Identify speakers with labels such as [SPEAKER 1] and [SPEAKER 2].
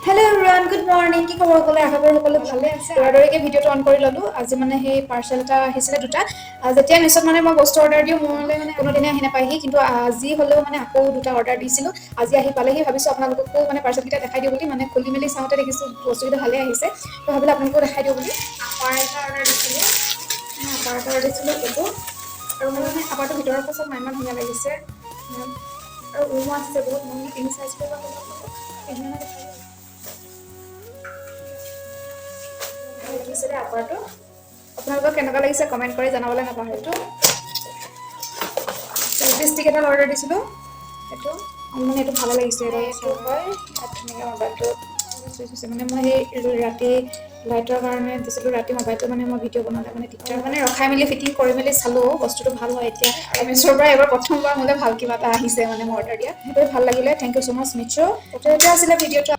[SPEAKER 1] Hello everyone, good morning. কি খবৰ ক'লে আশা কৰো সকলো ভালে আছে। দৰেকে ভিডিঅটো অন কৰি ললো। আজি মানে সেই পাৰ্সেল এটা আহিছিলে দুটা। যেতিয়া নিছত মানে মই বস্তু অৰ্ডাৰ দিও মোৰলে মানে কোনো দিনে আহি নাপায়হি কিন্তু আজি হলেও মানে আকৌ দুটা অৰ্ডাৰ দিছিলো। আজি আহি পালেহি ভাবিছো আপোনালোককো মানে পাৰ্সেল কিটা দেখাই দিও বুলি মানে খুলি মেলি চাওতে দেখিছো বস্তুটো ভালে আহিছে। তো ভাবিলে আপোনালোককো দেখাই দিও বুলি আপাৰ এটা অৰ্ডাৰ দিছিলো। আপাৰ এটা অৰ্ডাৰ দিছিলো এইটো। আৰু মানে আপাৰটো ভিতৰৰ পাছত ইমান ধুনীয়া লাগিছে। আৰু ৰুমো আছে বহুত মই তিনি সাইজ কৰিব আপোনালোকক কেনেকুৱা লাগিছে কমেন্ট কৰি জনাবলৈ নাপাহৰিব। সেলফি ষ্টিক এটা অৰ্ডাৰ দিছিলো এইটো মানে এইটো ভালে লাগিছে এইটো হয় ধুনীয়া মোবাইলটো মানে মই সেই ৰাতি লাইটৰ কাৰণে দিছিলো ৰাতি মোবাইলটো মানে মই ভিডিঅ' বনালে মানে দিগদাৰ মানে ৰখাই মেলি ফিটিং কৰি মেলি চালো বস্তুটো ভাল হয় এতিয়া মিছৰ পৰা এবাৰ প্ৰথমবাৰ মোলে ভাল কিবা এটা আহিছে মানে মই অৰ্ডাৰ দিয়া সেইটো ভাল লাগিলে থেংক ইউ সো মাচ মিছো তো এটা আছিলে ভিডিঅ'টো